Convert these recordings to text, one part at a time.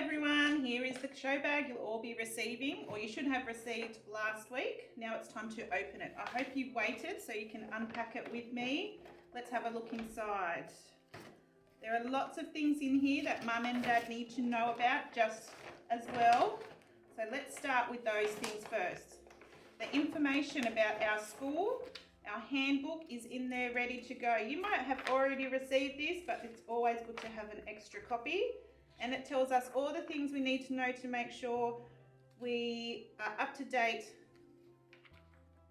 everyone, here is the show bag you'll all be receiving, or you should have received last week. Now it's time to open it. I hope you waited so you can unpack it with me. Let's have a look inside. There are lots of things in here that Mum and Dad need to know about just as well. So let's start with those things first. The information about our school, our handbook is in there ready to go. You might have already received this, but it's always good to have an extra copy. And it tells us all the things we need to know to make sure we are up to date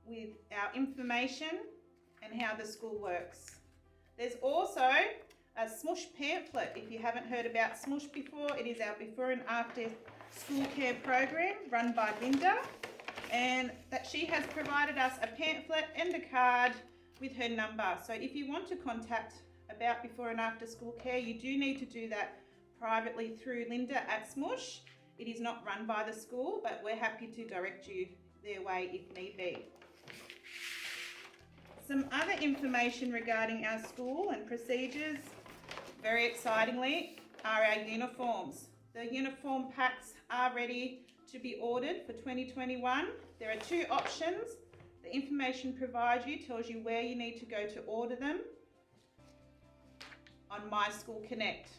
with our information and how the school works. There's also a Smush pamphlet. If you haven't heard about Smush before, it is our before and after school care program run by Linda, and that she has provided us a pamphlet and a card with her number. So if you want to contact about before and after school care, you do need to do that privately through Linda at Smush. It is not run by the school, but we're happy to direct you their way if need be. Some other information regarding our school and procedures, very excitingly, are our uniforms. The uniform packs are ready to be ordered for 2021. There are two options. The information provided you tells you where you need to go to order them on My School Connect.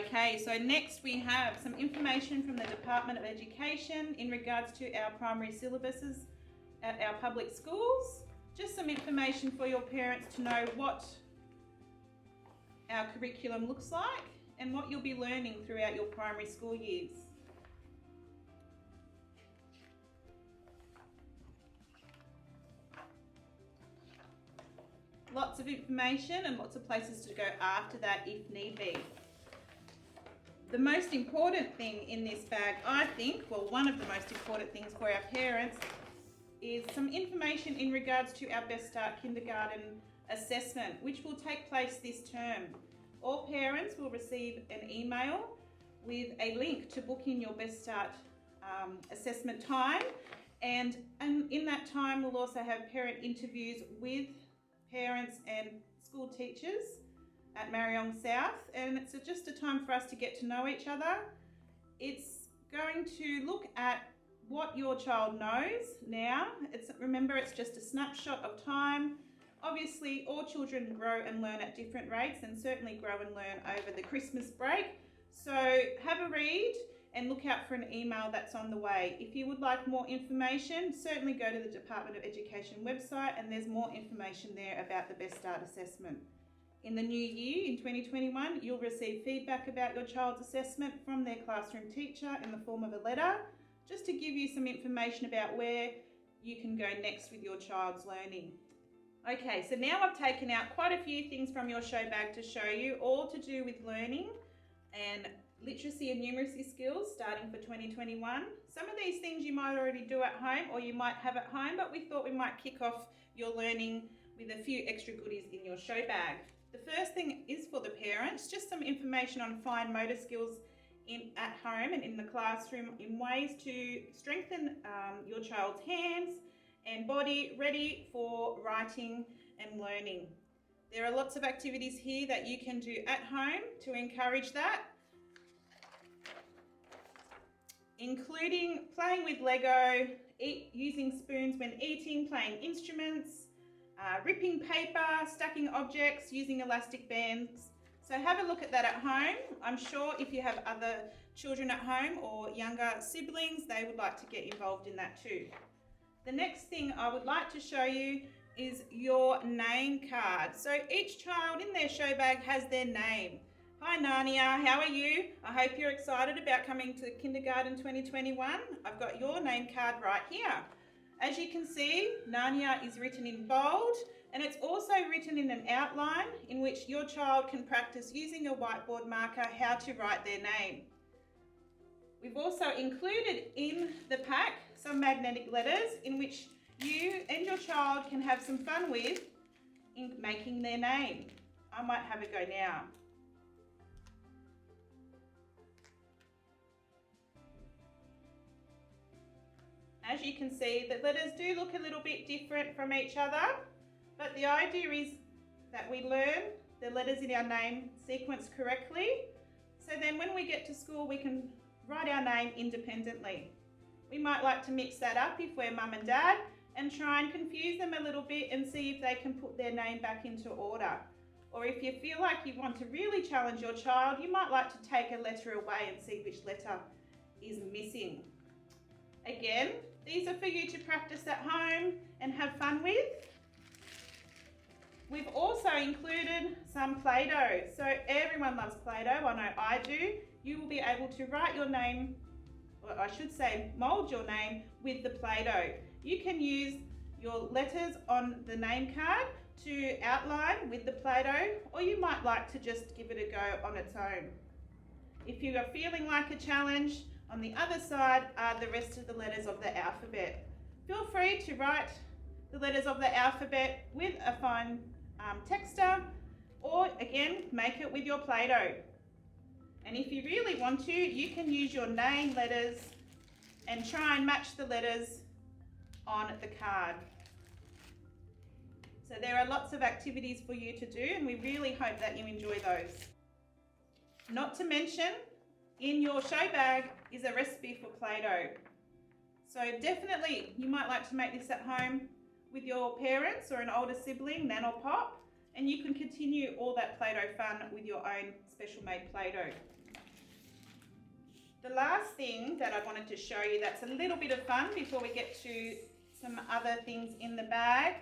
Okay, so next we have some information from the Department of Education in regards to our primary syllabuses at our public schools. Just some information for your parents to know what our curriculum looks like and what you'll be learning throughout your primary school years. Lots of information and lots of places to go after that if need be. The most important thing in this bag, I think, well, one of the most important things for our parents is some information in regards to our Best Start Kindergarten assessment, which will take place this term. All parents will receive an email with a link to book in your Best Start assessment time, and in that time we'll also have parent interviews with parents and school teachers at Mariong South, and it's just a time for us to get to know each other. It's going to look at what your child knows now. Remember, it's just a snapshot of time. Obviously, all children grow and learn at different rates, and certainly grow and learn over the Christmas break. So have a read and look out for an email that's on the way. If you would like more information, certainly go to the Department of Education website, and there's more information there about the Best Start assessment. In the new year, in 2021, you'll receive feedback about your child's assessment from their classroom teacher in the form of a letter, just to give you some information about where you can go next with your child's learning. Okay, so now I've taken out quite a few things from your show bag to show you, all to do with learning and literacy and numeracy skills starting for 2021. Some of these things you might already do at home or you might have at home, but we thought we might kick off your learning with a few extra goodies in your show bag. The first thing is for the parents, just some information on fine motor skills at home and in the classroom in ways to strengthen your child's hands and body ready for writing and learning. There are lots of activities here that you can do at home to encourage that, including playing with Lego, using spoons when eating, playing instruments, ripping paper, stacking objects, using elastic bands. So have a look at that at home. I'm sure if you have other children at home or younger siblings, they would like to get involved in that too. The next thing I would like to show you is your name card. So each child in their show bag has their name. Hi Narnia, how are you? I hope you're excited about coming to Kindergarten 2021. I've got your name card right here. As you can see, Narnia is written in bold, and it's also written in an outline in which your child can practice using a whiteboard marker how to write their name. We've also included in the pack some magnetic letters in which you and your child can have some fun with in making their name. I might have a go now. As you can see, the letters do look a little bit different from each other, but the idea is that we learn the letters in our name sequenced correctly. So then when we get to school, we can write our name independently. We might like to mix that up if we're mum and dad and try and confuse them a little bit and see if they can put their name back into order. Or if you feel like you want to really challenge your child, you might like to take a letter away and see which letter is missing. Again, these are for you to practice at home and have fun with. We've also included some Play-Doh. So everyone loves Play-Doh, I know I do. You will be able to write your name, or I should say mould your name with the Play-Doh. You can use your letters on the name card to outline with the Play-Doh, or you might like to just give it a go on its own. If you are feeling like a challenge, on the other side are the rest of the letters of the alphabet. Feel free to write the letters of the alphabet with a fine texter, or again, make it with your Play-Doh. And if you really want to, you can use your name letters and try and match the letters on the card. So there are lots of activities for you to do, and we really hope that you enjoy those. Not to mention, in your show bag is a recipe for Play-Doh. So definitely you might like to make this at home with your parents or an older sibling, nan or pop, and you can continue all that Play-Doh fun with your own special made Play-Doh. The last thing that I wanted to show you that's a little bit of fun before we get to some other things in the bag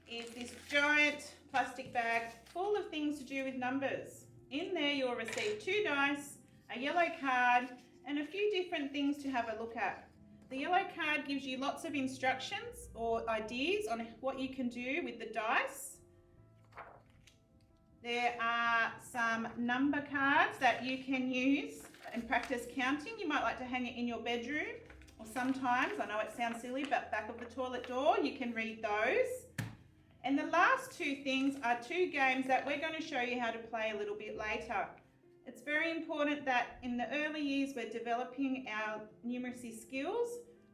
is this giant plastic bag full of things to do with numbers. In there you'll receive 2 dice, a yellow card, and a few different things to have a look at. The yellow card gives you lots of instructions or ideas on what you can do with the dice. There are some number cards that you can use and practice counting. You might like to hang it in your bedroom, or sometimes, I know it sounds silly, but back of the toilet door, you can read those. And the last 2 things are 2 games that we're going to show you how to play a little bit later. It's very important that in the early years we're developing our numeracy skills,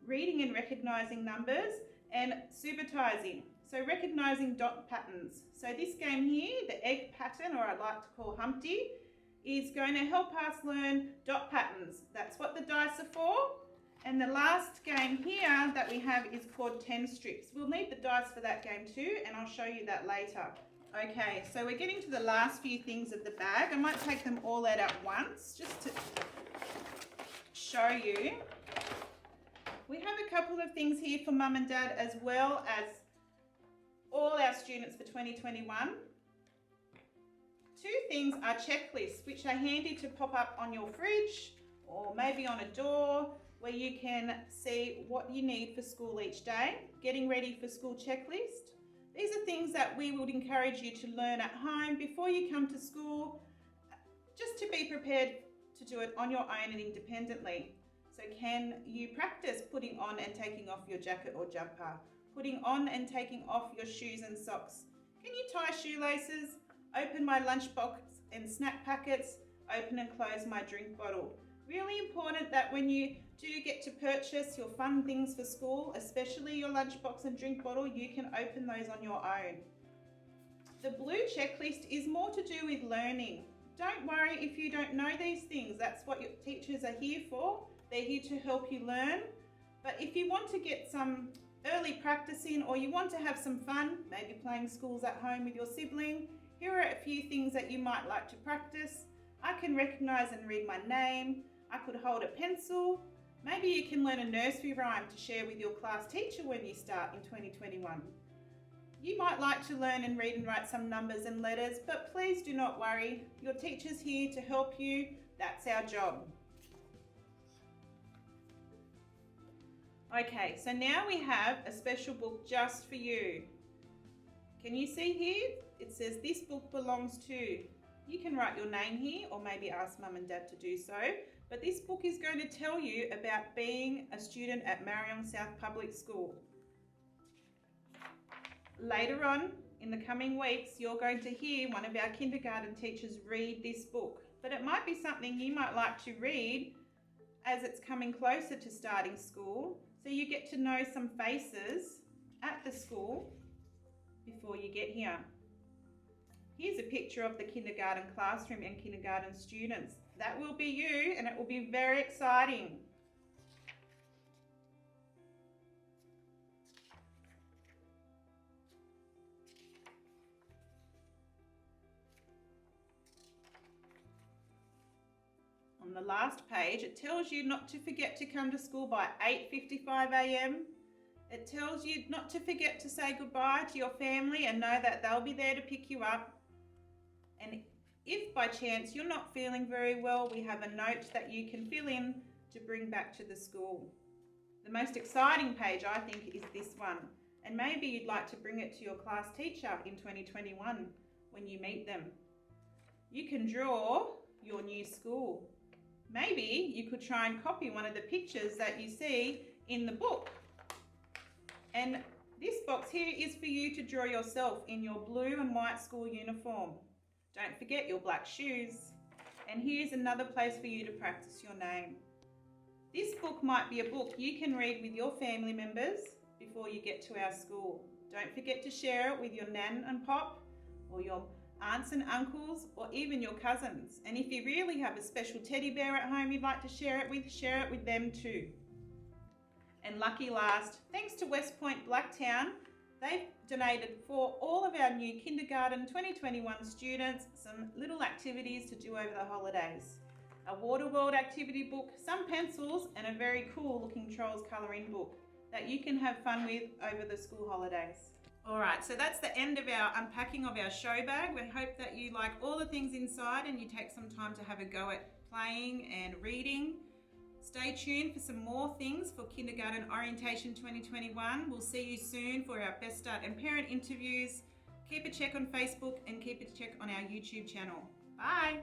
reading and recognising numbers, and supertising, so recognising dot patterns. So this game here, the egg pattern, or I like to call Humpty, is going to help us learn dot patterns. That's what the dice are for. And the last game here that we have is called 10 strips. We'll need the dice for that game too, and I'll show you that later. Okay, so we're getting to the last few things of the bag. I might take them all out at once just to show you. We have a couple of things here for mum and dad as well as all our students for 2021. 2 things are checklists, which are handy to pop up on your fridge or maybe on a door, where you can see what you need for school each day. Getting ready for school checklist. These are things that we would encourage you to learn at home before you come to school, just to be prepared to do it on your own and independently. So can you practice putting on and taking off your jacket or jumper? Putting on and taking off your shoes and socks? Can you tie shoelaces? Open my lunchbox and snack packets? Open and close my drink bottle? Really important that when you do get to purchase your fun things for school, especially your lunchbox and drink bottle, you can open those on your own. The blue checklist is more to do with learning. Don't worry if you don't know these things. That's what your teachers are here for. They're here to help you learn. But if you want to get some early practice in, or you want to have some fun, maybe playing schools at home with your sibling, here are a few things that you might like to practice. I can recognise and read my name. I could hold a pencil. Maybe you can learn a nursery rhyme to share with your class teacher when you start in 2021. You might like to learn and read and write some numbers and letters, but please do not worry. Your teacher's here to help you. That's our job. Okay, so now we have a special book just for you. Can you see here? It says this book belongs to. You can write your name here, or maybe ask mum and dad to do so. But this book is going to tell you about being a student at Marion South Public School. Later on, in the coming weeks, you're going to hear one of our kindergarten teachers read this book. But it might be something you might like to read as it's coming closer to starting school, so you get to know some faces at the school before you get here. Here's a picture of the kindergarten classroom and kindergarten students. That will be you, and it will be very exciting. On the last page, it tells you not to forget to come to school by 8:55 a.m. It tells you not to forget to say goodbye to your family and know that they'll be there to pick you up. And if by chance you're not feeling very well, we have a note that you can fill in to bring back to the school. The most exciting page, I think, is this one. And maybe you'd like to bring it to your class teacher in 2021 when you meet them. You can draw your new school. Maybe you could try and copy one of the pictures that you see in the book. And this box here is for you to draw yourself in your blue and white school uniform. Don't forget your black shoes. And here's another place for you to practice your name. This book might be a book you can read with your family members before you get to our school. Don't forget to share it with your nan and pop, or your aunts and uncles, or even your cousins. And if you really have a special teddy bear at home you'd like to share it with them too. And lucky last, thanks to West Point Blacktown, they've donated for all of our new kindergarten 2021 students some little activities to do over the holidays. A water world activity book, some pencils, and a very cool looking Trolls colouring book that you can have fun with over the school holidays. Alright, so that's the end of our unpacking of our show bag. We hope that you like all the things inside and you take some time to have a go at playing and reading. Stay tuned for some more things for Kindergarten Orientation 2021. We'll see you soon for our Best Start and parent interviews. Keep a check on Facebook and keep a check on our YouTube channel. Bye!